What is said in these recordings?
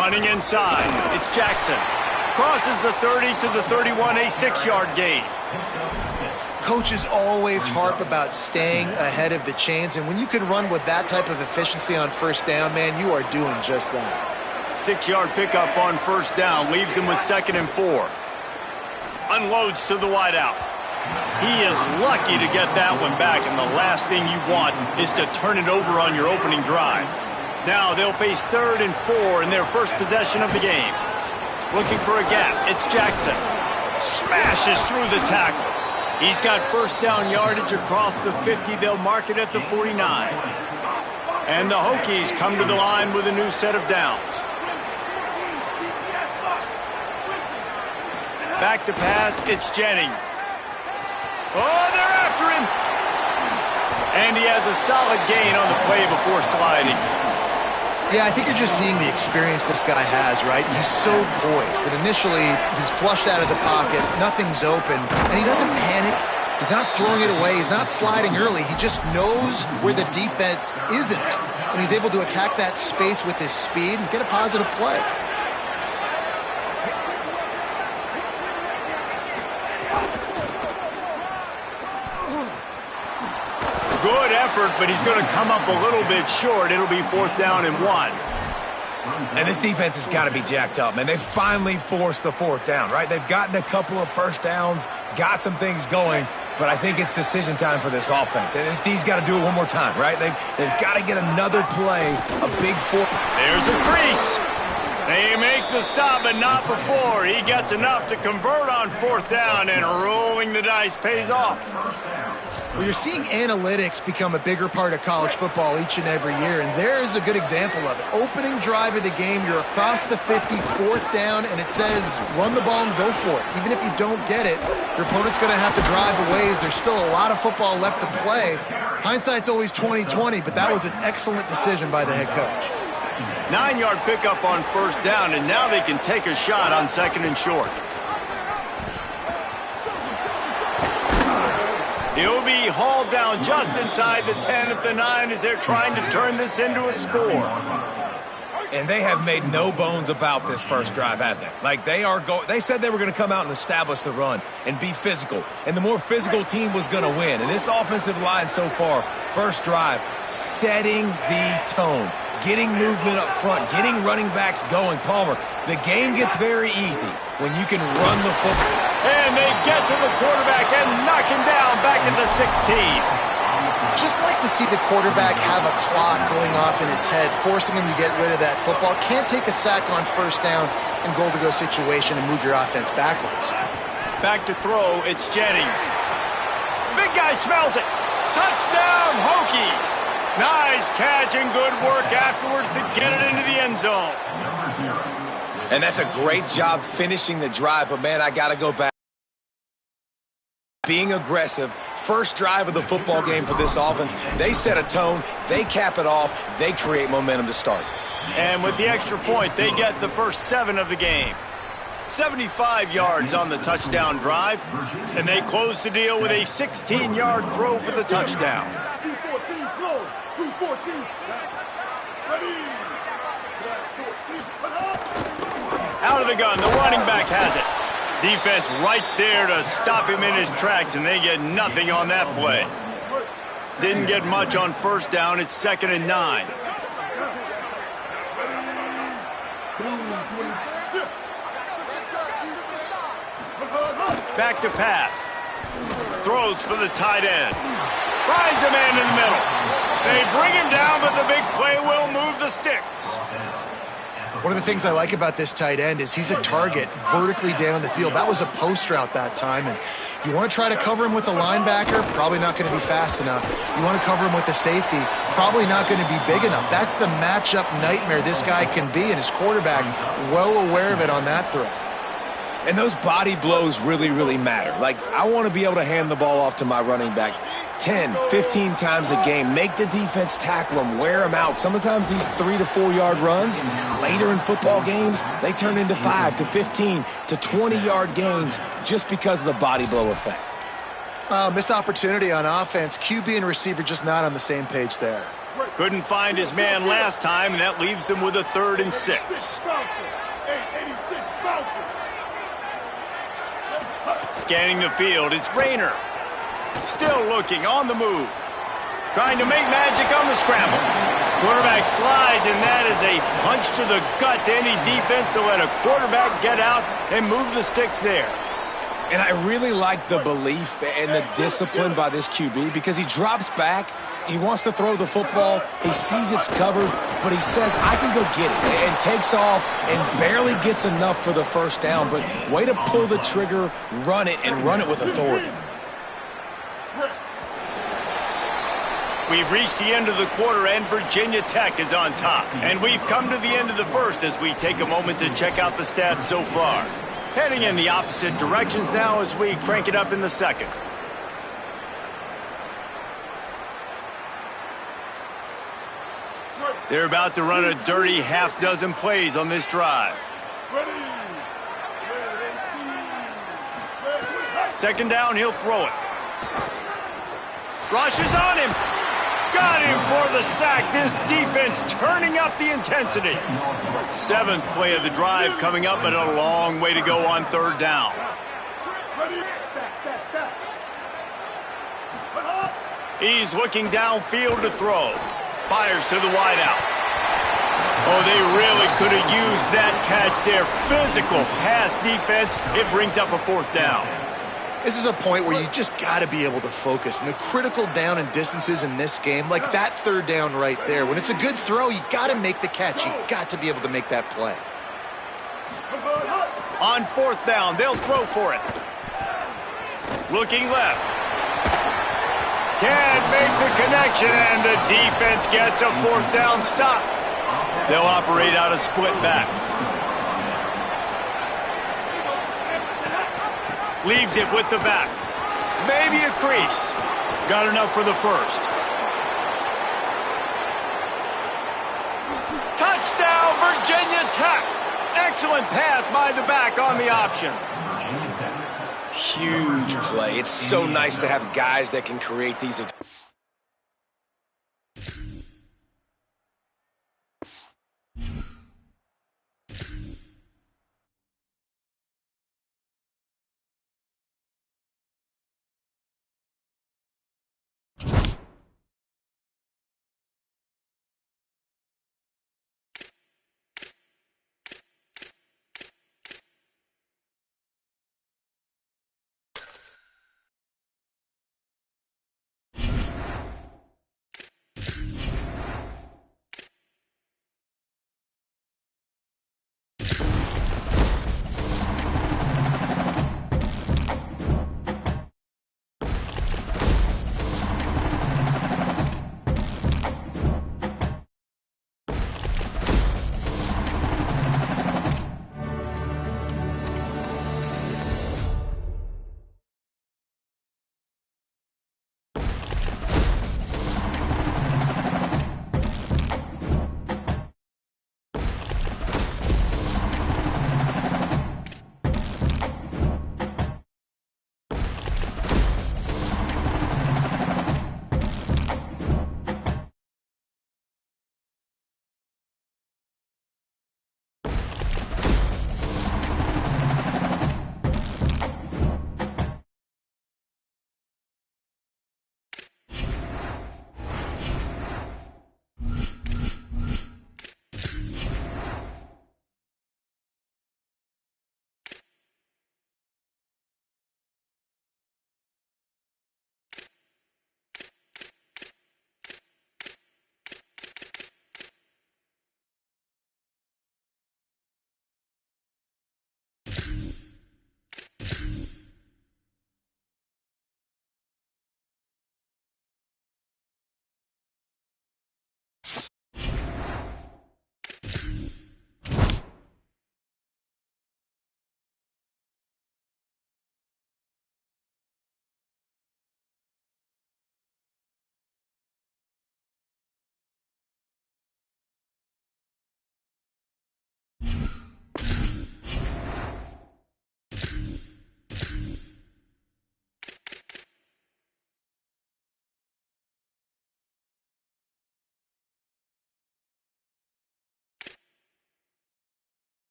Running inside, it's Jackson. Crosses the 30 to the 31, a 6-yard gain. Coaches always harp about staying ahead of the chains, and when you can run with that type of efficiency on first down, man, you are doing just that. 6-yard pickup on first down, leaves him with 2nd and 4. Unloads to the wideout. He is lucky to get that one back, and the last thing you want is to turn it over on your opening drive. Now they'll face 3rd and 4 in their first possession of the game. Looking for a gap, it's Jackson. Smashes through the tackle. He's got first down yardage across the 50. They'll mark it at the 49. And the Hokies come to the line with a new set of downs. Back to pass, it's Jennings. Oh, they're after him. And he has a solid gain on the play before sliding. Yeah, I think you're just seeing the experience this guy has, right? He's so poised that initially he's flushed out of the pocket, nothing's open, and he doesn't panic. He's not throwing it away. He's not sliding early. He just knows where the defense isn't, and he's able to attack that space with his speed and get a positive play. Good effort, but he's going to come up a little bit short. It'll be 4th down and 1. And this defense has got to be jacked up, man. They finally forced the 4th down, right? They've gotten a couple of first downs, got some things going, but I think it's decision time for this offense. And this D's got to do it one more time, right? They've got to get another play, a big 4. There's a crease. They make the stop, but not before. He gets enough to convert on 4th down, and rolling the dice pays off. Well, you're seeing analytics become a bigger part of college football each and every year, and there is a good example of it. Opening drive of the game, you're across the 50, 4th down, and it says run the ball and go for it. Even if you don't get it, your opponent's going to have to drive a ways. There's still a lot of football left to play. Hindsight's always 20/20, but that was an excellent decision by the head coach. 9-yard pickup on first down, and now they can take a shot on 2nd and short. He'll be hauled down just inside the 10 at the 9 as they're trying to turn this into a score. And they have made no bones about this first drive, have they? Like, they said they were going to come out and establish the run and be physical. And the more physical team was going to win. And this offensive line so far, first drive, setting the tone. Getting movement up front, getting running backs going. Palmer, the game gets very easy when you can run the football. And they get to the quarterback and knock him down back into 16. Just like to see the quarterback have a clock going off in his head, forcing him to get rid of that football. Can't take a sack on first down in goal-to-go situation and move your offense backwards. Back to throw, it's Jennings. Big guy smells it. Touchdown, Hokies. Nice catch and good work afterwards to get it into the end zone. And that's a great job finishing the drive, but man, I got to go back. Being aggressive, first drive of the football game for this offense, they set a tone, they cap it off, they create momentum to start. And with the extra point, they get the first 7 of the game. 75 yards on the touchdown drive, and they close the deal with a 16-yard throw for the touchdown. 2-14, close. 2-14. Ready. Out of the gun, the running back has it. Defense right there to stop him in his tracks, and they get nothing on that play. Didn't get much on first down. It's 2nd and 9. Back to pass. Throws for the tight end. Finds a man in the middle. They bring him down, but the big play will move the sticks. One of the things I like about this tight end is he's a target vertically down the field. That was a post route that time, and if you want to try to cover him with a linebacker, probably not going to be fast enough. You want to cover him with a safety, probably not going to be big enough. That's the matchup nightmare this guy can be, and his quarterback well aware of it on that throw. And those body blows really, really matter. Like, I want to be able to hand the ball off to my running back 10, 15 times a game. Make the defense tackle them, wear them out. Sometimes these 3 to 4 yard runs, later in football games, they turn into 5 to 15 to 20 yard gains just because of the body blow effect. Missed opportunity on offense. QB and receiver just not on the same page there. Couldn't find his man last time, and that leaves him with a 3rd and 6. 886 bouncer. Scanning the field, it's Rayner. Still looking, on the move. Trying to make magic on the scramble. Quarterback slides, and that is a punch to the gut to any defense to let a quarterback get out and move the sticks there. And I really like the belief and the discipline by this QB because he drops back, he wants to throw the football, he sees it's covered, but he says, I can go get it, and takes off and barely gets enough for the first down. But way to pull the trigger, run it, and run it with authority. We've reached the end of the quarter, and Virginia Tech is on top. And we've come to the end of the first as we take a moment to check out the stats so far. Heading in the opposite directions now as we crank it up in the second. They're about to run a dirty half-dozen plays on this drive. Second down, he'll throw it. Rush is on him. Got him for the sack. This defense turning up the intensity. 7th play of the drive coming up, but a long way to go on 3rd down. He's looking downfield to throw. Fires to the wideout. Oh, they really could have used that catch there. Physical pass defense. It brings up a 4th down. This is a point where you just got to be able to focus. And the critical down and distances in this game, like that 3rd down right there, when it's a good throw, you got to make the catch. You got to be able to make that play. On 4th down, they'll throw for it. Looking left. Can't make the connection, and the defense gets a 4th down stop. They'll operate out of split backs. Leaves it with the back. Maybe a crease. Got enough for the first. Touchdown, Virginia Tech. Excellent pass by the back on the option. Huge play. It's so nice to have guys that can create these.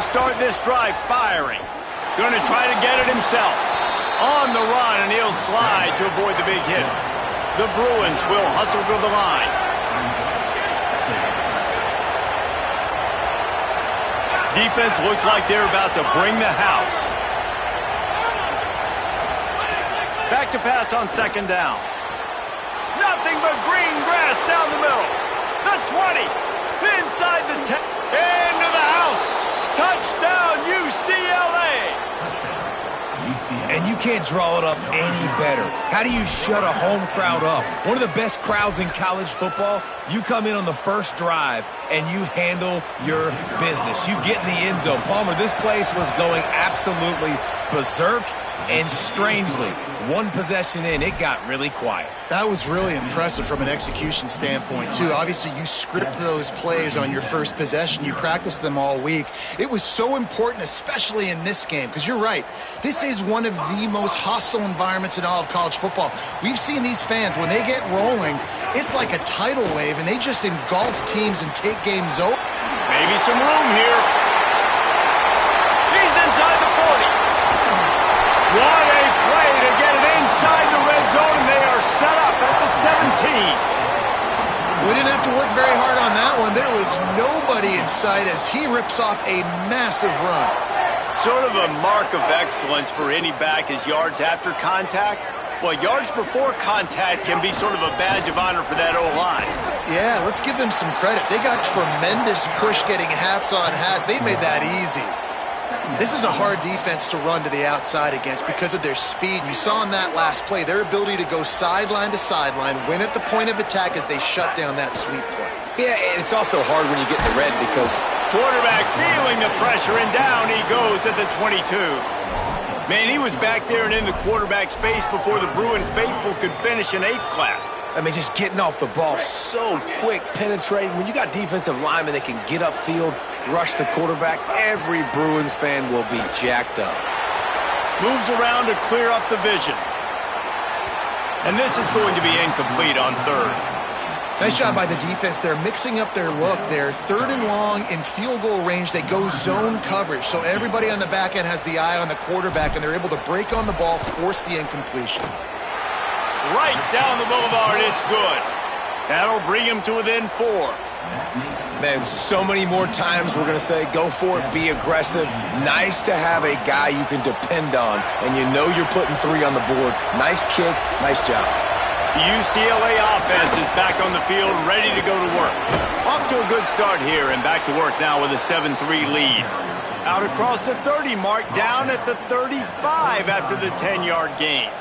He'll start this drive firing. Going to try to get it himself. On the run, and he'll slide to avoid the big hit. The Bruins will hustle to the line. Defense looks like they're about to bring the house. Back to pass on second down. Nothing but green grass down the middle. The 20. Inside the 10. Into the house. Touchdown, UCLA. And you can't draw it up any better. How do you shut a home crowd up? One of the best crowds in college football. You come in on the first drive and you handle your business. You get in the end zone. Palmer, this place was going absolutely berserk, and strangely, one possession in, it got really quiet. That was really impressive from an execution standpoint, too. Obviously, you script those plays on your first possession. You practice them all week. It was so important, especially in this game, because you're right. This is one of the most hostile environments in all of college football. We've seen these fans, when they get rolling, it's like a tidal wave, and they just engulf teams and take games over. Maybe some room here. He's inside the 40. What a play to get it inside the red zone, and they are set up at the 17. We didn't have to work very hard on that one. There was nobody in sight as he rips off a massive run. Sort of a mark of excellence for any back is yards after contact. Well, yards before contact can be sort of a badge of honor for that O-line. Yeah, let's give them some credit. They got tremendous push getting hats on hats. They made that easy. This is a hard defense to run to the outside against because of their speed. You saw in that last play their ability to go sideline to sideline, win at the point of attack as they shut down that sweep play. Yeah, and it's also hard when you get in the red because quarterback feeling the pressure, and down he goes at the 22. Man, he was back there and in the quarterback's face before the Bruin faithful could finish an 8 clap. I mean, just getting off the ball so quick, penetrating. When you got defensive linemen that can get upfield, rush the quarterback, every Bruins fan will be jacked up. Moves around to clear up the vision. And this is going to be incomplete on third. Nice job by the defense. They're mixing up their look. They're third and long in field goal range. They go zone coverage. So everybody on the back end has the eye on the quarterback, and they're able to break on the ball, force the incompletion. Right down the boulevard, it's good. That'll bring him to within 4. Man, so many more times we're going to say, go for it, be aggressive. Nice to have a guy you can depend on, and you know you're putting 3 on the board. Nice kick, nice job. The UCLA offense is back on the field, ready to go to work. Off to a good start here, and back to work now with a 7-3 lead. Out across the 30 mark, down at the 35 after the 10-yard gain.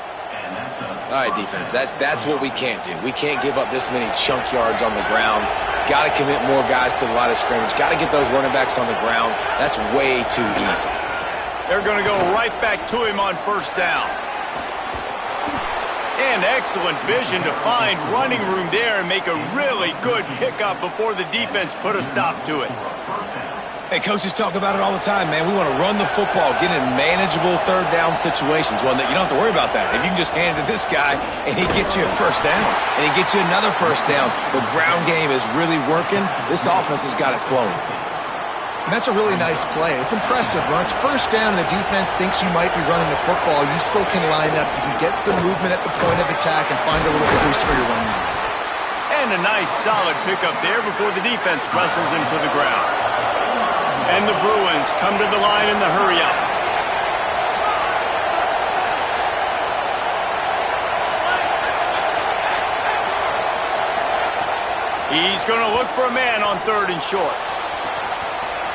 All right, defense, that's what we can't do. We can't give up this many chunk yards on the ground. Got to commit more guys to the line of scrimmage. Got to get those running backs on the ground. That's way too easy. They're going to go right back to him on first down. And excellent vision to find running room there and make a really good pickup before the defense put a stop to it. Hey, coaches talk about it all the time, man. We want to run the football, get in manageable third down situations. Well, you don't have to worry about that. If you can just hand it to this guy and he gets you a first down and he gets you another first down, the ground game is really working. This offense has got it flowing. And that's a really nice play. It's impressive. When it's first down and the defense thinks you might be running the football, you still can line up. You can get some movement at the point of attack and find a little crease for your running. And a nice solid pickup there before the defense wrestles him to the ground. And the Bruins come to the line in the hurry-up. He's going to look for a man on third and short.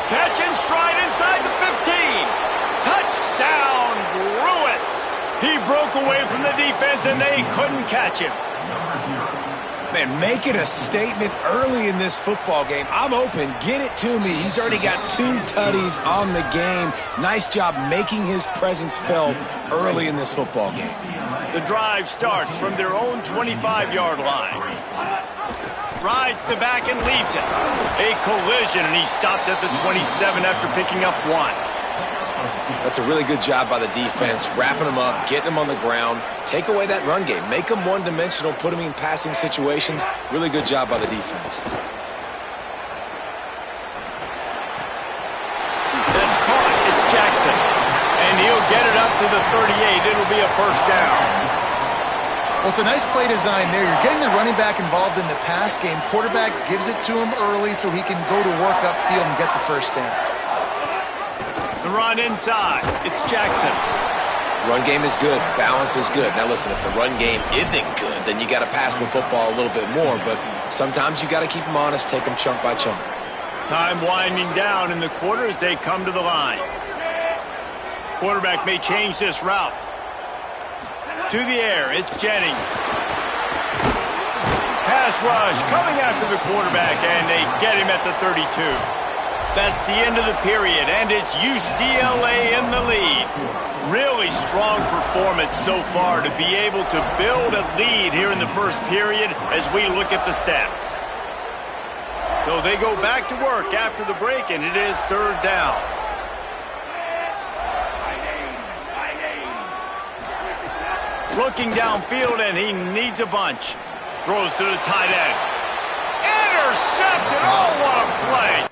Catch and stride inside the 15. Touchdown, Bruins. He broke away from the defense, and they couldn't catch him. Man, make it a statement early in this football game. I'm open. Get it to me. He's already got 2 tutties on the game. Nice job making his presence felt early in this football game. The drive starts from their own 25-yard line. Rides the back and leaves it. A collision, and he stopped at the 27 after picking up 1. That's a really good job by the defense, wrapping them up, getting them on the ground. Take away that run game. Make them one-dimensional, put them in passing situations. Really good job by the defense. That's to the 38. It'll be a first down. Well, it's a nice play design there. You're getting the running back involved in the pass game. Quarterback gives it to him early so he can go to work upfield and get the first down. The run inside. It's Jackson. Run game is good. Balance is good. Now, listen, if the run game isn't good, then you got to pass the football a little bit more. But sometimes you got to keep them honest, take them chunk by chunk. Time winding down in the quarter as they come to the line. Quarterback may change this route. To the air, it's Jennings. Pass rush coming after the quarterback, and they get him at the 32. That's the end of the period, and it's UCLA in the lead. Really strong performance so far to be able to build a lead here in the first period as we look at the stats. So they go back to work after the break, and it is third down. Looking downfield, and he needs a bunch. Throws to the tight end. Intercepted! Oh, what a play!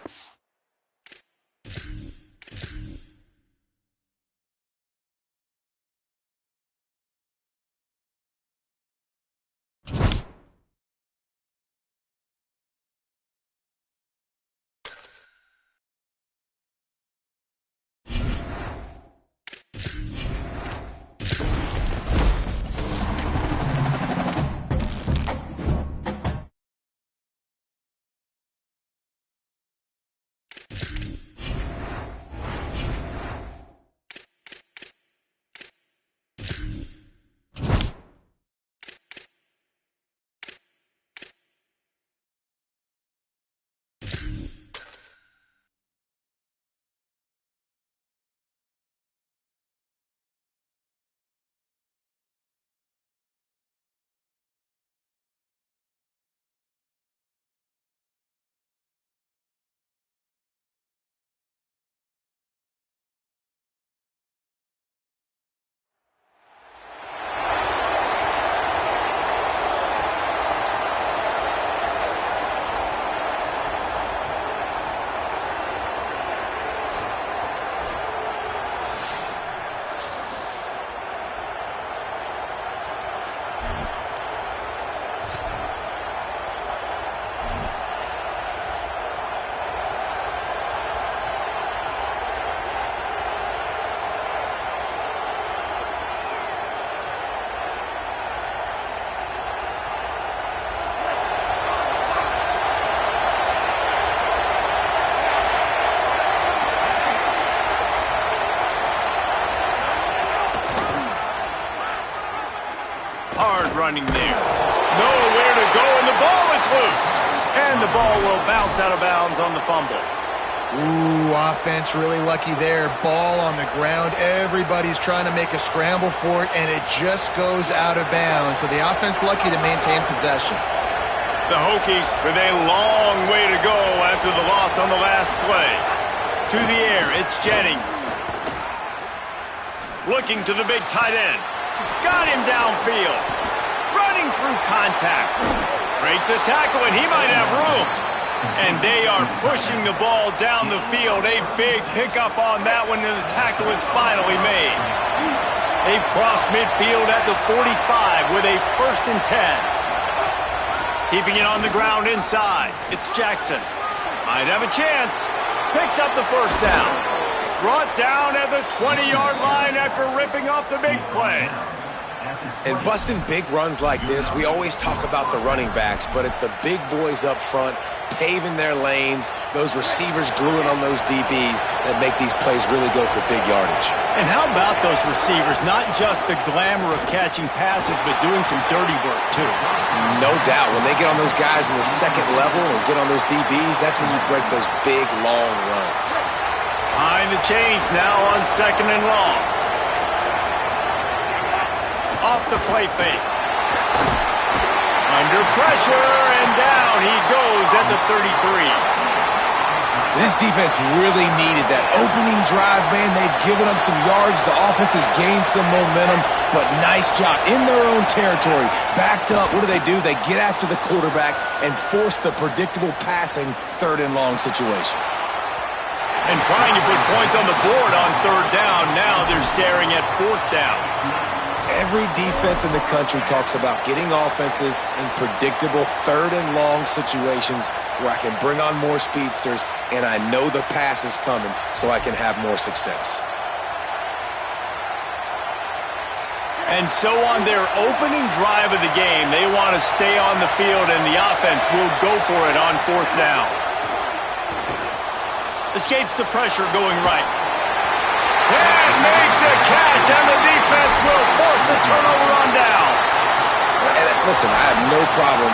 Running there. Nowhere to go, and the ball is loose. And the ball will bounce out of bounds on the fumble. Ooh, offense really lucky there. Ball on the ground. Everybody's trying to make a scramble for it, and it just goes out of bounds. So the offense lucky to maintain possession. The Hokies with a long way to go after the loss on the last play. To the air, it's Jennings. Looking to the big tight end. Got him downfield. Running through contact. Breaks a tackle, and he might have room. And they are pushing the ball down the field. A big pickup on that one, and the tackle is finally made. They cross midfield at the 45 with a 1st and 10. Keeping it on the ground inside. It's Jackson. Might have a chance. Picks up the first down. Brought down at the 20-yard line after ripping off the big play. And busting big runs like this, we always talk about the running backs, but it's the big boys up front, paving their lanes, those receivers gluing on those DBs that make these plays really go for big yardage. And how about those receivers? Not just the glamour of catching passes, but doing some dirty work, too. No doubt. When they get on those guys in the second level and get on those DBs, that's when you break those big, long runs. Behind the chains now on 2nd and long. Off the play fake. Under pressure, and down he goes at the 33. This defense really needed that opening drive, man. They've given up some yards. The offense has gained some momentum, but nice job in their own territory. Backed up. What do? They get after the quarterback and force the predictable passing 3rd and long situation. And trying to put points on the board on third down. Now they're staring at fourth down. Every defense in the country talks about getting offenses in predictable third and long situations where I can bring on more speedsters and I know the pass is coming so I can have more success. And so on their opening drive of the game, they want to stay on the field and the offense will go for it on fourth down. Escapes the pressure going right. Can't make the catch, and the defense will force a turnover on downs. And listen, I have no problem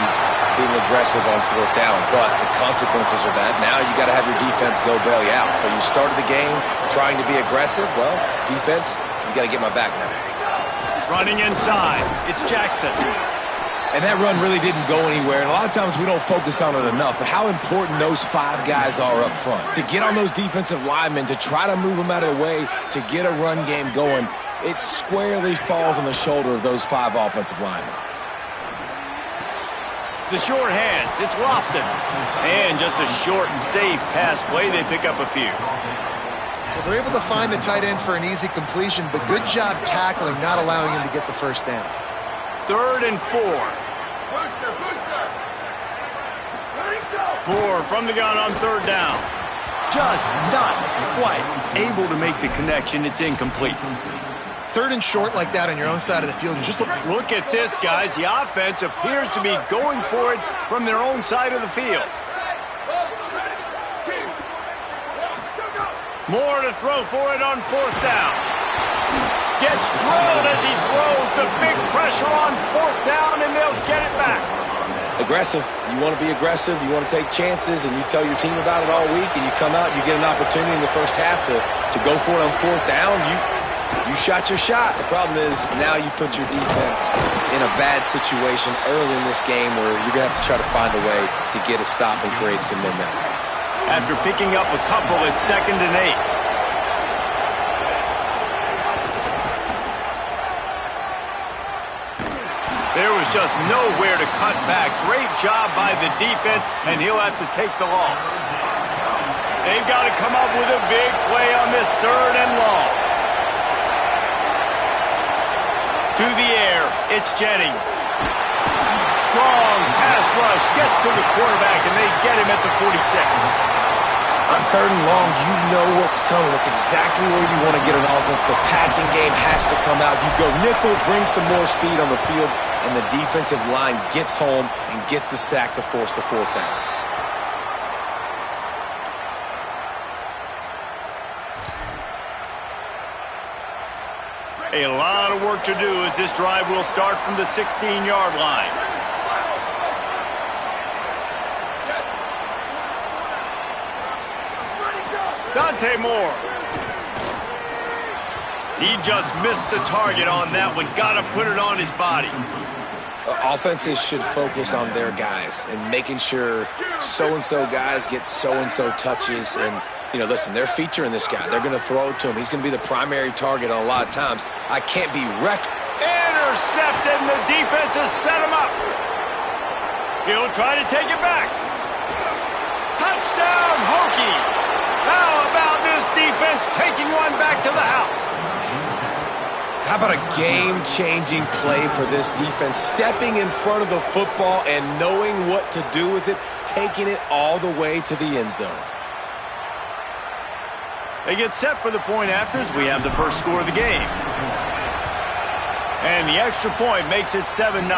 being aggressive on fourth down, but the consequences are that now you got to have your defense go bail you out. So you started the game trying to be aggressive. Well, defense, you got to get my back now. Running inside, it's Jackson. And that run really didn't go anywhere, and a lot of times we don't focus on it enough, but how important those 5 guys are up front. To get on those defensive linemen, to try to move them out of the way, to get a run game going, it squarely falls on the shoulder of those 5 offensive linemen. The short hands, it's Lofton. And just a short and safe pass play, they pick up a few. Well, they're able to find the tight end for an easy completion, but good job tackling, not allowing him to get the first down. 3rd and 4. Moore from the gun on 3rd down. Just not quite able to make the connection. It's incomplete. 3rd and short like that on your own side of the field. You just look at this, guys. The offense appears to be going for it from their own side of the field. Moore to throw for it on 4th down. Gets drilled as he throws. The big pressure on 4th down, and they'll get it back. Aggressive. You want to be aggressive. You want to take chances, and you tell your team about it all week, and you come out and you get an opportunity in the first half to go for it on 4th down. You shot your shot. The problem is now you put your defense in a bad situation early in this game where you're going to have to try to find a way to get a stop and create some momentum. After picking up a couple, it's 2nd and 8. There was just nowhere to cut back. Great job by the defense, and he'll have to take the loss. They've got to come up with a big play on this 3rd and long. To the air, it's Jennings. Strong pass rush, gets to the quarterback, and they get him at the 46. On 3rd and long, you know what's coming. That's exactly where you want to get an offense. The passing game has to come out. You go nickel, bring some more speed on the field, and the defensive line gets home and gets the sack to force the 4th down. A lot of work to do as this drive will start from the 16-yard line. Dante Moore. He just missed the target on that one. Got to put it on his body. Offenses should focus on their guys and making sure so-and-so guys get so-and-so touches. And, you know, listen, they're featuring this guy. They're going to throw it to him. He's going to be the primary target on a lot of times. I can't be wrecked. Intercepted, and the defense has set him up. He'll try to take it back. Touchdown, Hokies. How about this defense taking one back to the house? How about a game-changing play for this defense? Stepping in front of the football and knowing what to do with it, taking it all the way to the end zone. They get set for the point afters. We have the first score of the game. And the extra point makes it 7-0.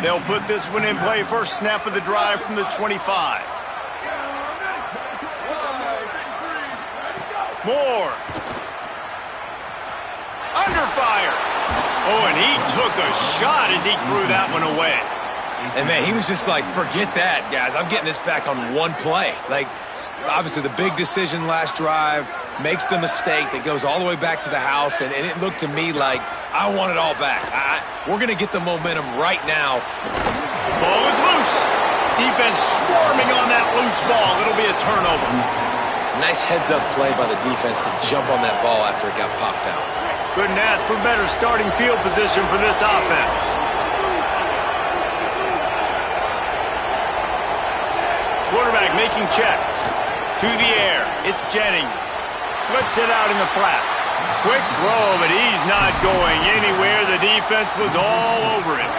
They'll put this one in play. First snap of the drive from the 25. Moore. Under fire. Oh, and he took a shot as he threw that one away. And, man, he was just like, forget that, guys. I'm getting this back on one play. Like, obviously, the big decision last drive, makes the mistake that goes all the way back to the house, and it looked to me like I want it all back. We're going to get the momentum right now. Ball is loose. Defense swarming on that loose ball. It'll be a turnover. Nice heads-up play by the defense to jump on that ball after it got popped out. Couldn't ask for better starting field position for this offense. Quarterback making checks. To the air. It's Jennings. Flips it out in the flat. Quick throw, but he's not going anywhere. The defense was all over him.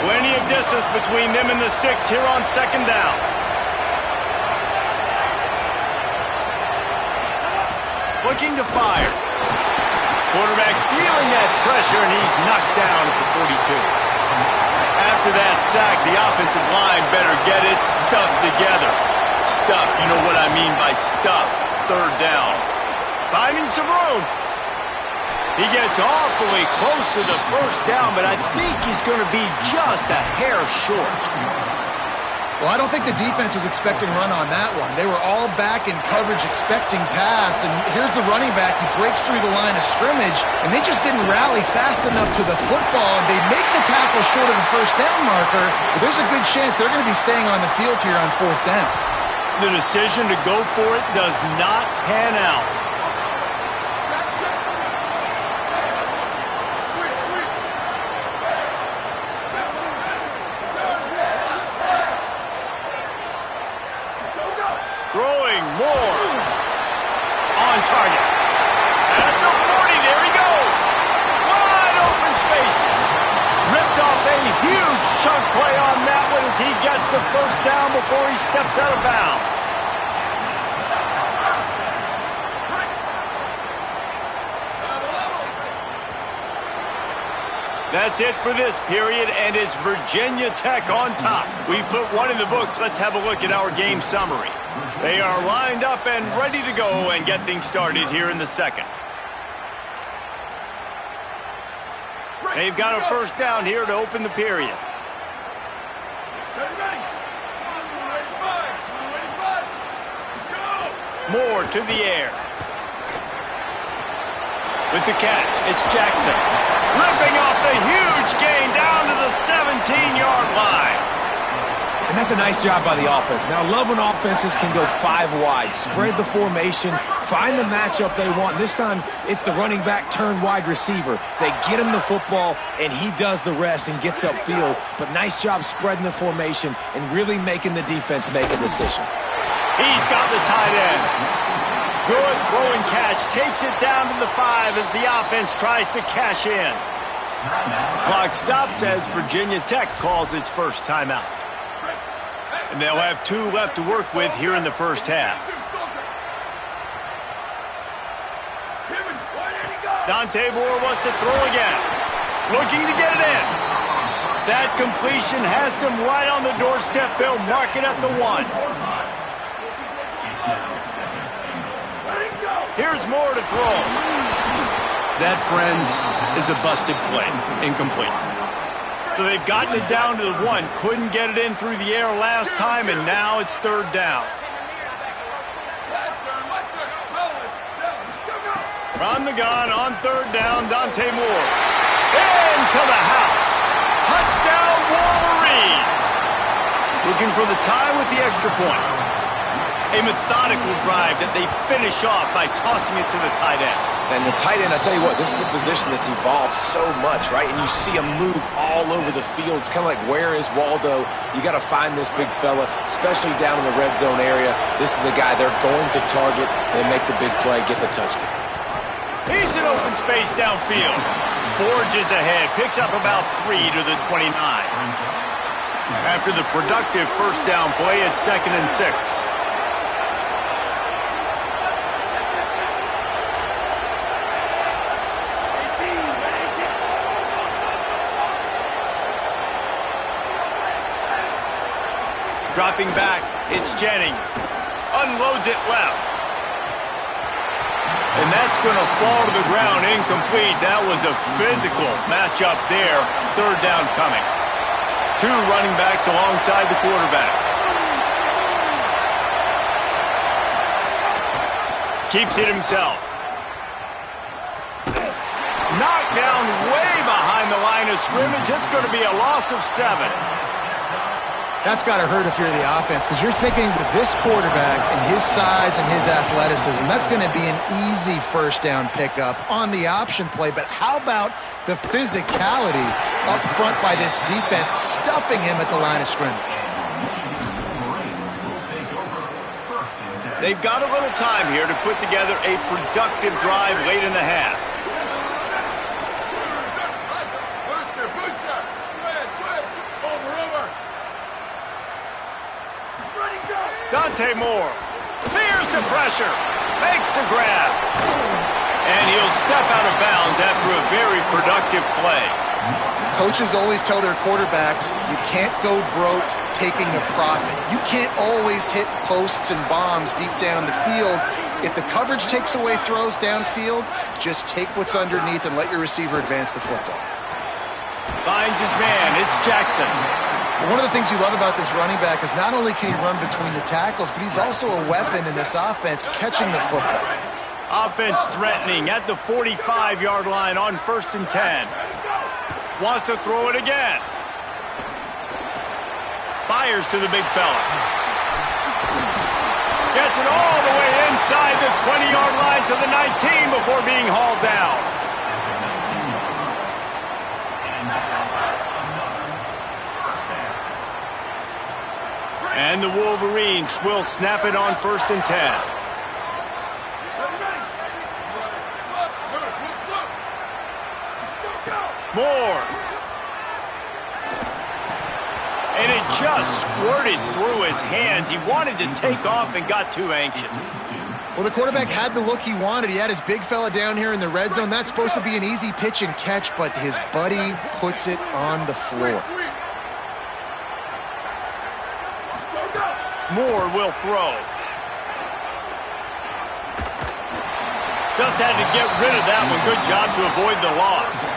Plenty of distance between them and the sticks here on second down. Looking to fire. Quarterback feeling that pressure, and he's knocked down at the 42. After that sack, the offensive line better get it stuffed together. Stuff, you know what I mean by stuff. Third down. Finding some room. He gets awfully close to the first down, but I think he's going to be just a hair short. Well, I don't think the defense was expecting run on that one. They were all back in coverage expecting pass, and here's the running back. He breaks through the line of scrimmage, and they just didn't rally fast enough to the football, and they make the tackle short of the first down marker, but there's a good chance they're going to be staying on the field here on fourth down. The decision to go for it does not pan out. Throwing more. On target. At the 40, there he goes. Wide open spaces. Ripped off a huge chunk play on that one as he gets the first down before he steps out of bounds. That's it for this period, and it's Virginia Tech on top. We've put one in the books. Let's have a look at our game summary. They are lined up and ready to go and get things started here in the second. They've got a first down here to open the period. Moore to the air. With the catch, it's Jackson. Ripping off the huge gain down to the 17-yard line. And that's a nice job by the offense. Now, I love when offenses can go 5 wide, spread the formation, find the matchup they want. This time, it's the running back turned wide receiver. They get him the football, and he does the rest and gets upfield. But nice job spreading the formation and really making the defense make a decision. He's got the tight end. Good throwing catch. Takes it down to the 5 as the offense tries to cash in. Clock stops as Virginia Tech calls its first timeout. And they'll have 2 left to work with here in the first half. Dante Moore wants to throw again. Looking to get it in. That completion has them right on the doorstep. They'll mark it at the 1. Here's Moore to throw. That, friends, is a busted play. Incomplete. So they've gotten it down to the 1. Couldn't get it in through the air last time, and now it's third down. From the gun on third down, Dante Moore. Into the house. Touchdown, Wolverines. Looking for the tie with the extra point. A methodical drive that they finish off by tossing it to the tight end. And the tight end, I tell you what, this is a position that's evolved so much, right? And you see him move all over the field. It's kind of like, where is Waldo? You got to find this big fella, especially down in the red zone area. This is the guy they're going to target and make the big play, get the touchdown. He's in open space downfield. Forges ahead, picks up about 3 to the 29. After the productive first down play, it's 2nd and 6. Dropping back, it's Jennings. Unloads it left. And that's going to fall to the ground incomplete. That was a physical matchup there. Third down coming. 2 running backs alongside the quarterback. Keeps it himself. Knocked down way behind the line of scrimmage. It's going to be a loss of 7. That's got to hurt if you're the offense, because you're thinking with this quarterback and his size and his athleticism, that's going to be an easy first down pickup on the option play. But how about the physicality up front by this defense, stuffing him at the line of scrimmage? They've got a little time here to put together a productive drive late in the half. Dante Moore clears the pressure, makes the grab, and he'll step out of bounds after a very productive play. Coaches always tell their quarterbacks, you can't go broke taking a profit. You can't always hit posts and bombs deep down the field. If the coverage takes away throws downfield, just take what's underneath and let your receiver advance the football. Finds his man, it's Jackson. One of the things you love about this running back is not only can he run between the tackles, but he's also a weapon in this offense catching the football. Offense threatening at the 45-yard line on 1st and 10. Wants to throw it again. Fires to the big fella. Gets it all the way inside the 20-yard line to the 19 before being hauled down. And the Wolverines will snap it on 1st and 10. Moore. And it just squirted through his hands. He wanted to take off and got too anxious. Well, the quarterback had the look he wanted. He had his big fella down here in the red zone. That's supposed to be an easy pitch and catch, but his buddy puts it on the floor. Moore will throw. Just had to get rid of that one. Good job to avoid the loss.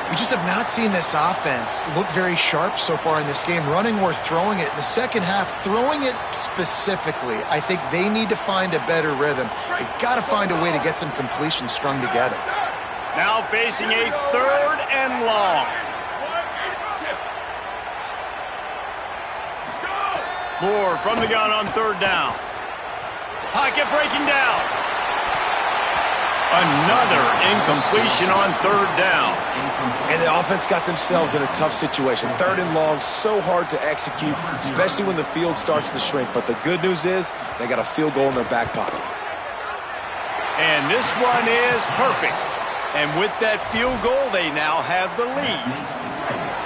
We just have not seen this offense look very sharp so far in this game, running or throwing it. In the second half, throwing it specifically, I think they need to find a better rhythm. They've got to find a way to get some completions strung together. Now facing a 3rd and long. Moore from the gun on 3rd down. Pocket breaking down. Another incompletion on 3rd down. And the offense got themselves in a tough situation. 3rd and long, so hard to execute, especially when the field starts to shrink. But the good news is they got a field goal in their back pocket. And this one is perfect. And with that field goal, they now have the lead.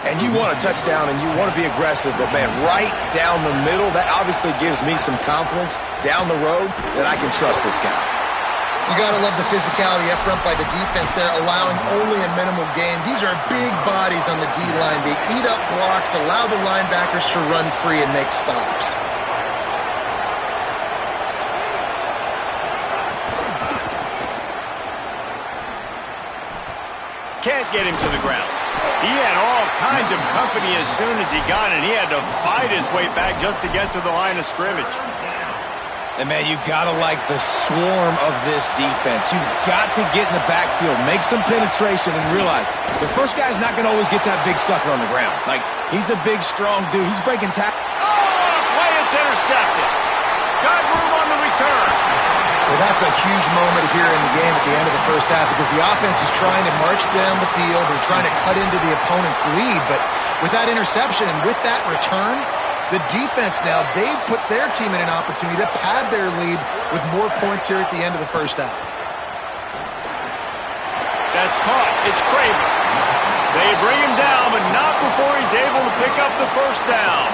And you want a touchdown and you want to be aggressive, but man, right down the middle, that obviously gives me some confidence down the road that I can trust this guy. You got to love the physicality up front by the defense there, allowing only a minimal gain. These are big bodies on the D-line. They eat up blocks, allow the linebackers to run free and make stops. Can't get him to the ground. He had all kinds of company as soon as he got it. He had to fight his way back just to get to the line of scrimmage. And, man, you got to like the swarm of this defense. You've got to get in the backfield, make some penetration, and realize the first guy's not going to always get that big sucker on the ground. Like, he's a big, strong dude. He's breaking tackles. Oh, play, it's intercepted. Got room on the return. Well, that's a huge moment here in the game at the end of the first half because the offense is trying to march down the field and trying to cut into the opponent's lead. But with that interception and with that return, the defense now, they've put their team in an opportunity to pad their lead with more points here at the end of the first half. That's caught. It's Craven. They bring him down, but not before he's able to pick up the first down.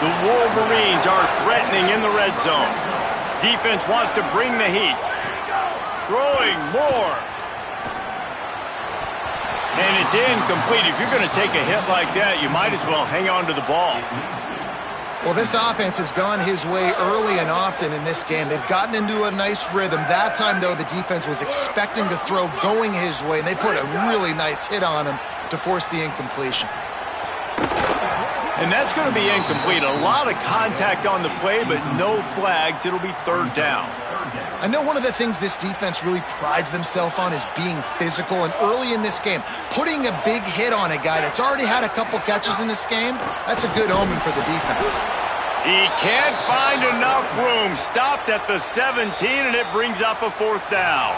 The Wolverines are threatening in the red zone. Defense wants to bring the heat. Throwing more. And it's incomplete. If you're going to take a hit like that, you might as well hang on to the ball. Well, this offense has gone his way early and often in this game. They've gotten into a nice rhythm. That time, though, the defense was expecting to throw going his way, and they put a really nice hit on him to force the incompletion. And that's going to be incomplete. A lot of contact on the play, but no flags. It'll be 3rd down. I know one of the things this defense really prides themselves on is being physical, and early in this game, putting a big hit on a guy that's already had a couple catches in this game, that's a good omen for the defense. He can't find enough room. Stopped at the 17, and it brings up a 4th down.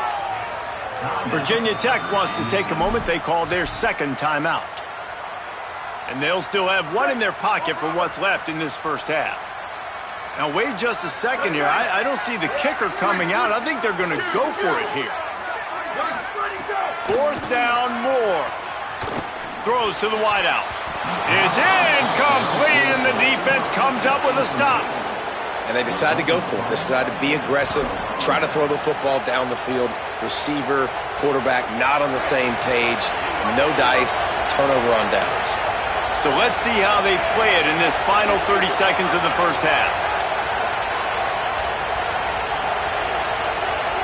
Virginia Tech wants to take a moment. They called their 2nd timeout. And they'll still have one in their pocket for what's left in this first half. Now, wait just a second here. I don't see the kicker coming out. I think they're going to go for it here. 4th down, more. Throws to the wideout. It's incomplete, and the defense comes up with a stop. And they decide to go for it. They decide to be aggressive, try to throw the football down the field. Receiver, quarterback not on the same page. No dice, turnover on downs. So let's see how they play it in this final 30 seconds of the first half.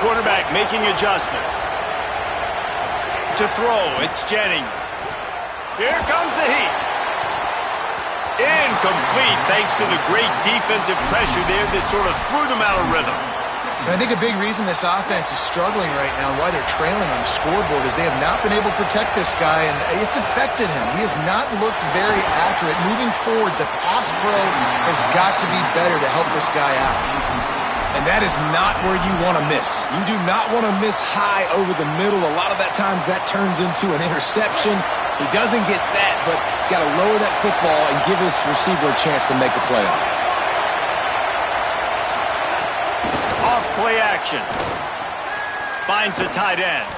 Quarterback making adjustments. To throw, it's Jennings. Here comes the heat. Incomplete, thanks to the great defensive pressure there that sort of threw them out of rhythm. And I think a big reason this offense is struggling right now and why they're trailing on the scoreboard is they have not been able to protect this guy, and it's affected him. He has not looked very accurate. Moving forward, the pass pro has got to be better to help this guy out. And that is not where you want to miss. You do not want to miss high over the middle. A lot of that times that turns into an interception. He doesn't get that, but he's got to lower that football and give his receiver a chance to make a play on it. Off play action. Finds the tight end.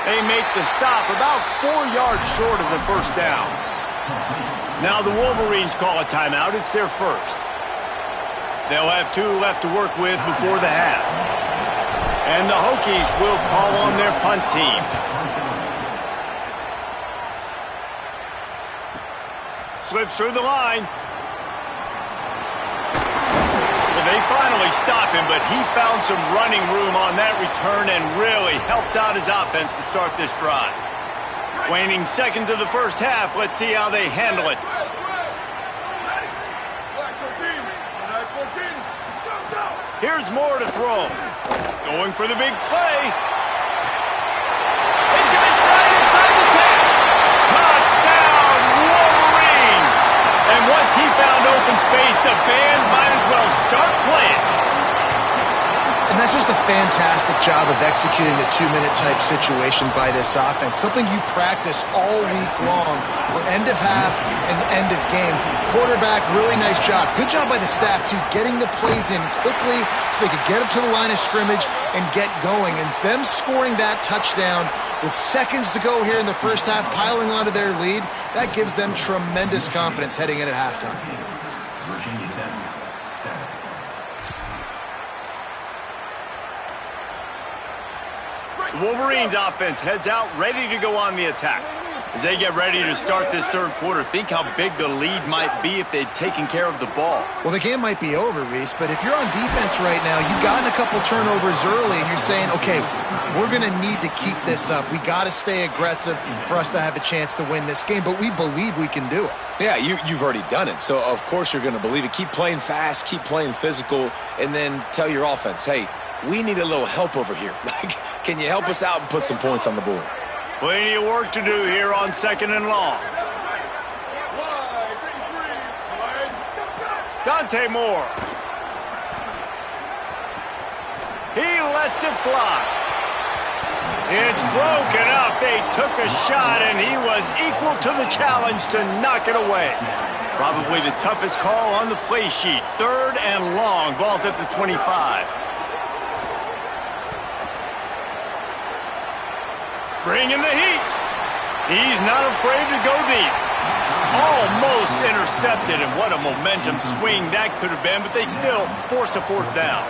They make the stop about 4 yards short of the first down. Now the Wolverines call a timeout. It's their first. They'll have 2 left to work with before the half. And the Hokies will call on their punt team. Slips through the line. Well, they finally stop him, but he found some running room on that return and really helps out his offense to start this drive. Waning seconds of the first half. Let's see how they handle it. Here's Moore to throw. Going for the big play. It's in stride inside the 10. Touchdown, Wolverines! And once he found open space, the band might as well start playing. And that's just a fantastic job of executing the 2-minute type situation by this offense. Something you practice all week long for end of half and end of game. Quarterback, really nice job. Good job by the staff, too, getting the plays in quickly so they could get up to the line of scrimmage and get going. And them scoring that touchdown with seconds to go here in the first half, piling onto their lead, that gives them tremendous confidence heading in at halftime. Wolverines offense heads out, ready to go on the attack. As they get ready to start this third quarter, think how big the lead might be if they'd taken care of the ball. Well, the game might be over, Reese, but if you're on defense right now, you've gotten a couple turnovers early, and you're saying, okay, we're going to need to keep this up. We got to stay aggressive for us to have a chance to win this game, but we believe we can do it. Yeah, you've already done it, so of course you're going to believe it. Keep playing fast, keep playing physical, and then tell your offense, hey, we need a little help over here. Like, can you help us out and put some points on the board? Plenty of work to do here on 2nd and long. Dante Moore. He lets it fly. It's broken up. They took a shot, and he was equal to the challenge to knock it away. Probably the toughest call on the play sheet. 3rd and long. Ball's at the 25. Bringing the heat. He's not afraid to go deep. Almost intercepted, and what a momentum swing that could have been, but they still force a 4th down.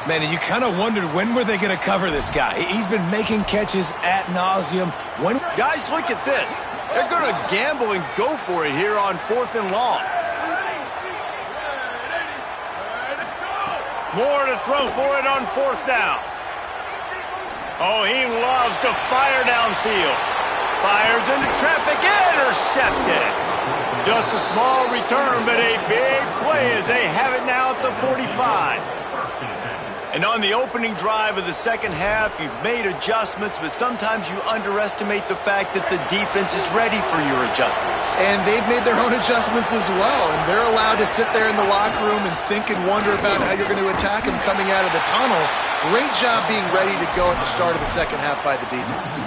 Man, you kind of wondered when were they going to cover this guy. He's been making catches ad nauseum. Guys, look at this. They're going to gamble and go for it here on 4th and long. More to throw for it on 4th down. Oh, he loves to fire downfield. Fires into traffic, intercepted. Just a small return, but a big play as they have it now at the 45. And on the opening drive of the second half, you've made adjustments, but sometimes you underestimate the fact that the defense is ready for your adjustments. And they've made their own adjustments as well, and they're allowed to sit there in the locker room and think and wonder about how you're going to attack them coming out of the tunnel. Great job being ready to go at the start of the second half by the defense.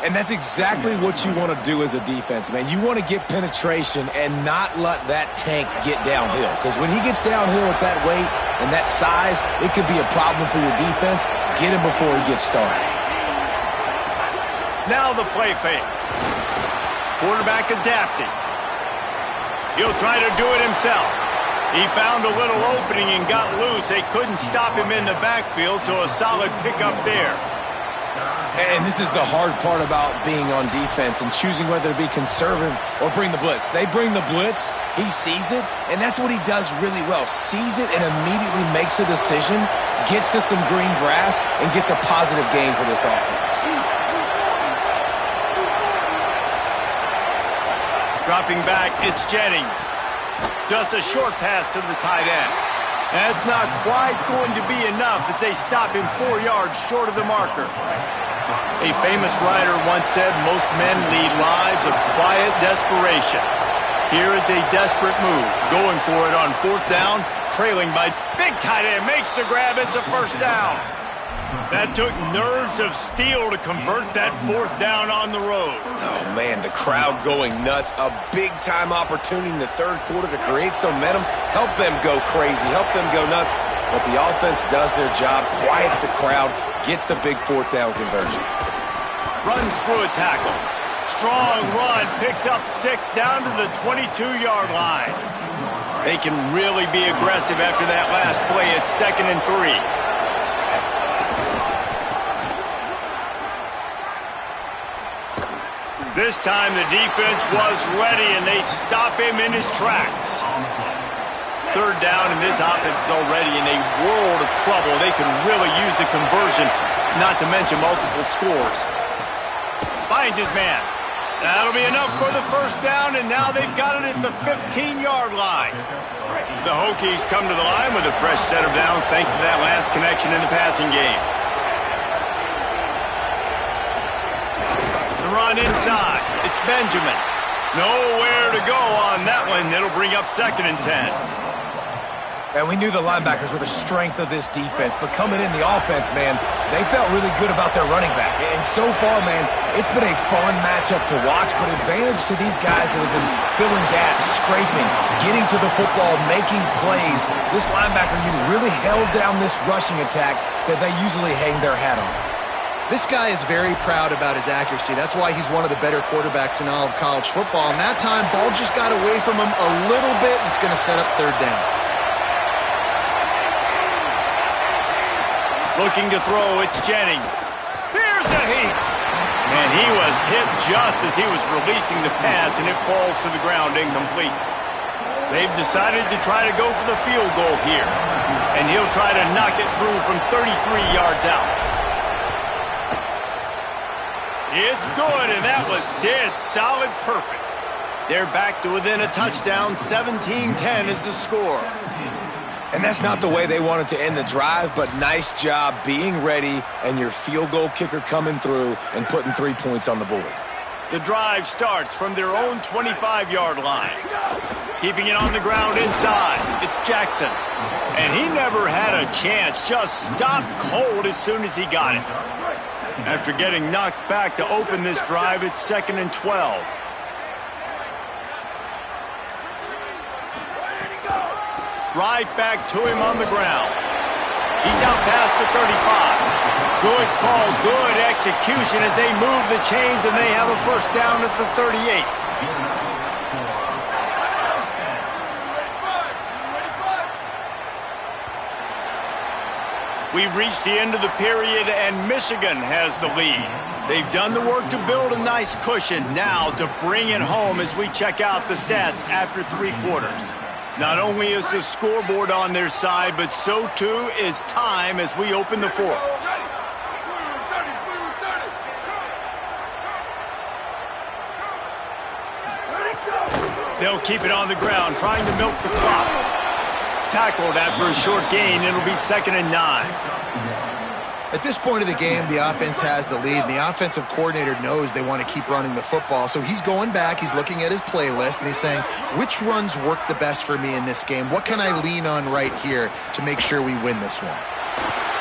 And that's exactly what you want to do as a defense, man. You want to get penetration and not let that tank get downhill. Because when he gets downhill at that weight and that size, it could be a problem for your defense. Get him before he gets started. Now the play fake. Quarterback adapting. He'll try to do it himself. He found a little opening and got loose. They couldn't stop him in the backfield, so a solid pickup there. And this is the hard part about being on defense and choosing whether to be conservative or bring the blitz. They bring the blitz, he sees it, and that's what he does really well. Sees it and immediately makes a decision, gets to some green grass, and gets a positive gain for this offense. Dropping back, it's Jennings. Just a short pass to the tight end. That's not quite going to be enough as they stop him 4 yards short of the marker. A famous writer once said most men lead lives of quiet desperation. Here is a desperate move, going for it on 4th down, trailing by big tight end, makes the grab, it's a first down. That took nerves of steel to convert that 4th down on the road. Oh, man, the crowd going nuts. A big-time opportunity in the third quarter to create some momentum, help them go crazy, help them go nuts. But the offense does their job, quiets the crowd, gets the big 4th down conversion. Runs through a tackle. Strong run, picks up 6 down to the 22-yard line. They can really be aggressive after that last play. It's 2nd and 3. This time the defense was ready, and they stop him in his tracks. 3rd down, and this offense is already in a world of trouble. They could really use a conversion, not to mention multiple scores. Finds his man. That'll be enough for the first down, and now they've got it at the 15-yard line. The Hokies come to the line with a fresh set of downs thanks to that last connection in the passing game. Run inside. It's Benjamin. Nowhere to go on that one. It'll bring up 2nd and 10. And we knew the linebackers were the strength of this defense, but coming in the offense, man, they felt really good about their running back. And so far, man, it's been a fun matchup to watch, but advantage to these guys that have been filling gaps, scraping, getting to the football, making plays. This linebacker unit really held down this rushing attack that they usually hang their hat on. This guy is very proud about his accuracy. That's why he's one of the better quarterbacks in all of college football. And that time, ball just got away from him a little bit. It's going to set up 3rd down. Looking to throw, it's Jennings. Here's a heap. And he was hit just as he was releasing the pass, and it falls to the ground incomplete. They've decided to try to go for the field goal here. And he'll try to knock it through from 33 yards out. It's good, and that was dead solid perfect. They're back to within a touchdown. 17-10 is the score. And that's not the way they wanted to end the drive, but nice job being ready and your field goal kicker coming through and putting 3 points on the board. The drive starts from their own 25-yard line. Keeping it on the ground inside. It's Jackson. And he never had a chance. Just stopped cold as soon as he got it. After getting knocked back to open this drive, it's 2nd and 12. Right back to him on the ground. He's out past the 35. Good call, good execution as they move the chains, and they have a first down at the 38. We've reached the end of the period, and Michigan has the lead. They've done the work to build a nice cushion. Now to bring it home as we check out the stats after 3 quarters. Not only is the scoreboard on their side, but so too is time as we open the 4th. They'll keep it on the ground, trying to milk the clock. Tackled after a short gain. It'll be 2nd and 9. At this point of the game, the offense has the lead, and the offensive coordinator knows they want to keep running the football. So he's going back, he's looking at his playlist, and he's saying, which runs work the best for me in this game? What can I lean on right here to make sure we win this one?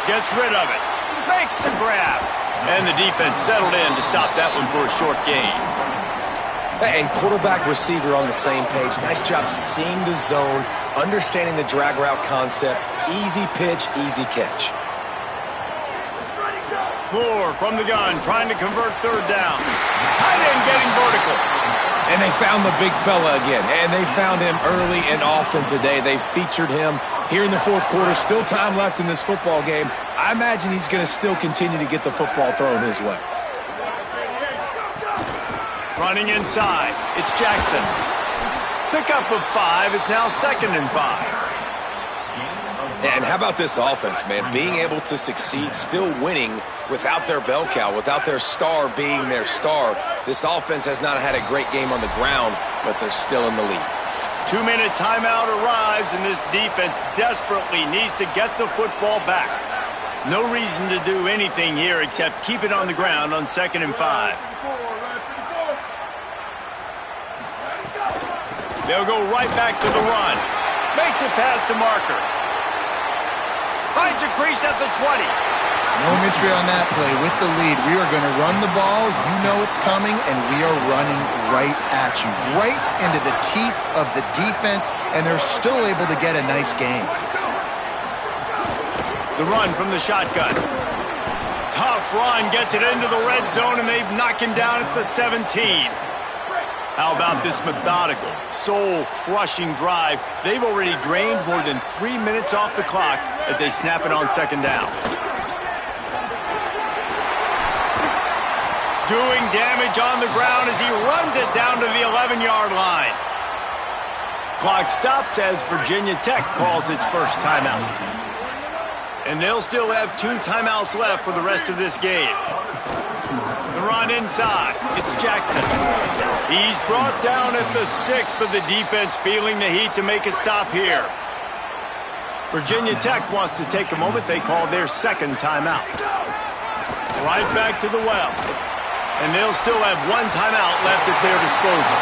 Gets rid of it. Makes the grab. And the defense settled in to stop that one for a short gain. And quarterback receiver on the same page. Nice job seeing the zone, understanding the drag route concept. Easy pitch, easy catch. Moore from the gun, trying to convert third down. Tight end getting vertical. And they found the big fella again, and they found him early and often today. They featured him here in the fourth quarter. Still time left in this football game. I imagine he's going to still continue to get the football thrown his way. Running inside, it's Jackson. Pickup of 5, it's now 2nd and 5. And how about this offense, man? Being able to succeed, still winning without their bell cow, without their star being their star. This offense has not had a great game on the ground, but they're still in the lead. 2-minute timeout arrives, and this defense desperately needs to get the football back. No reason to do anything here except keep it on the ground on 2nd and 5. They'll go right back to the run. Makes it past the marker. Finds a crease at the 20. No mystery on that play. With the lead, we are going to run the ball. You know it's coming, and we are running right at you. Right into the teeth of the defense, and they're still able to get a nice game. The run from the shotgun. Tough run, gets it into the red zone, and they knock him down at the 17. How about this methodical, soul-crushing drive? They've already drained more than 3 minutes off the clock as they snap it on 2nd down. Doing damage on the ground as he runs it down to the 11-yard line. Clock stops as Virginia Tech calls its first timeout. And they'll still have 2 timeouts left for the rest of this game. The run inside. It's Jackson. He's brought down at the 6, but the defense feeling the heat to make a stop here. Virginia Tech wants to take a moment. They called their 2nd timeout. Right back to the well. And they'll still have 1 timeout left at their disposal.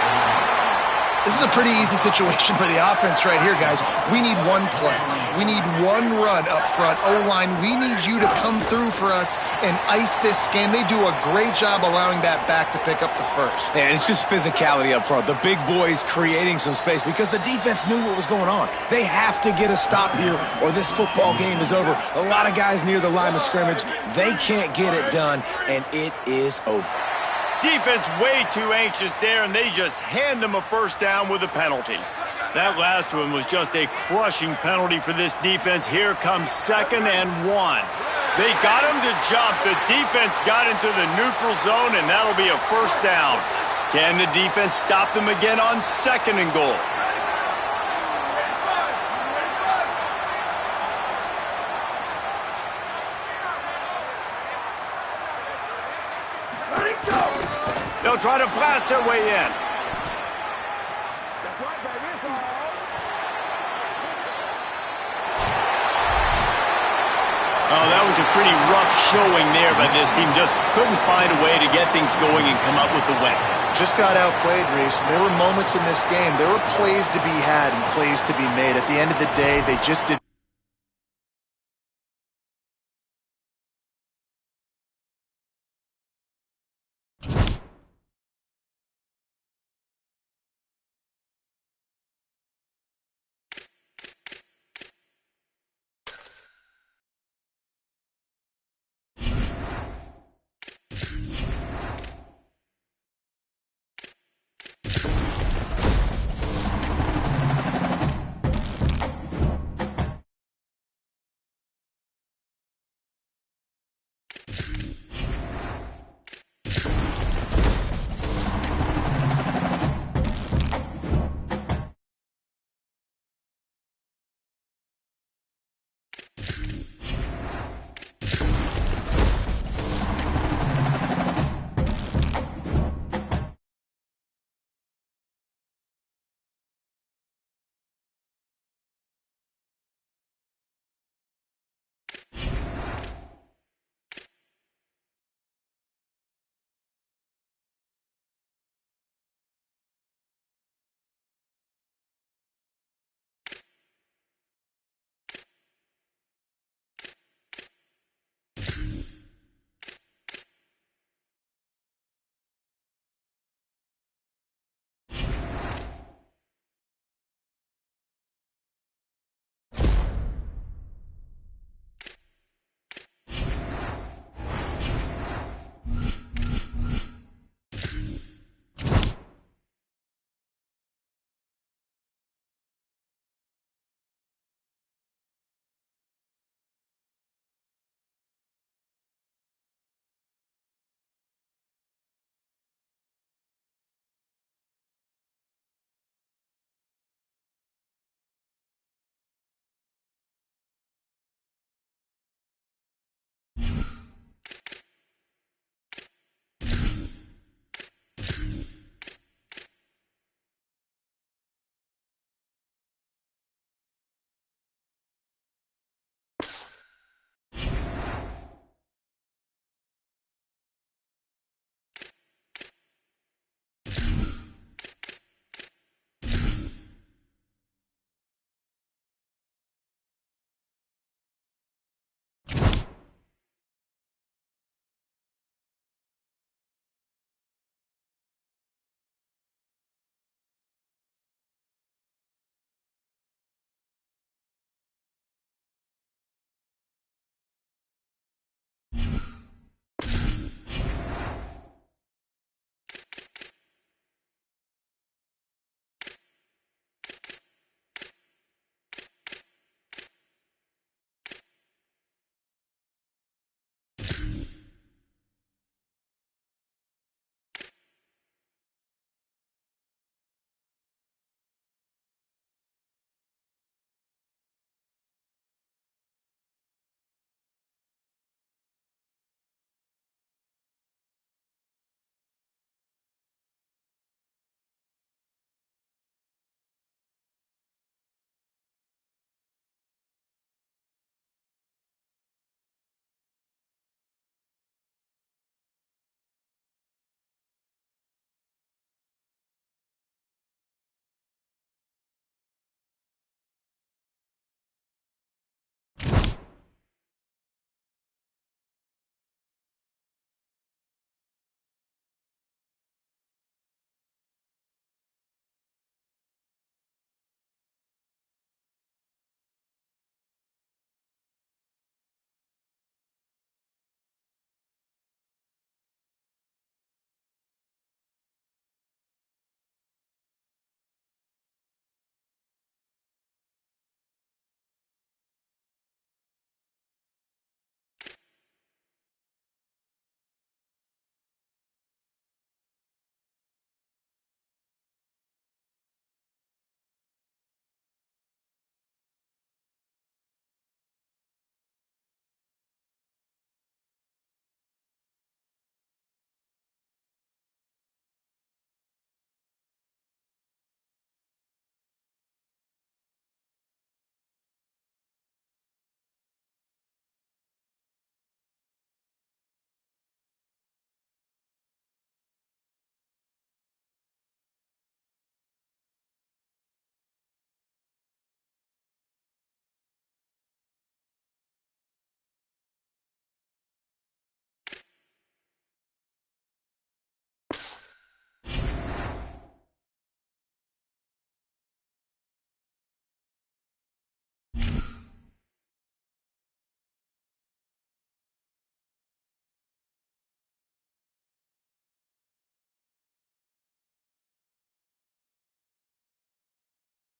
This is a pretty easy situation for the offense right here, guys. We need 1 play. We need 1 run up front. O-line, we need you to come through for us and ice this game. They do a great job allowing that back to pick up the first. And it's just physicality up front. The big boys creating some space because the defense knew what was going on. They have to get a stop here or this football game is over. A lot of guys near the line of scrimmage. They can't get it done, and it is over. Defense way too anxious there, and they just hand them a first down with a penalty. That last one was just a crushing penalty for this defense. Here comes 2nd and 1. They got him to jump. The defense got into the neutral zone, and that'll be a first down. Can the defense stop them again on 2nd and goal? They'll try to blast their way in. Oh, that was a pretty rough showing there by this team. Just couldn't find a way to get things going and come up with the win. Just got outplayed, Reese. There were moments in this game. There were plays to be had and plays to be made. At the end of the day, they just did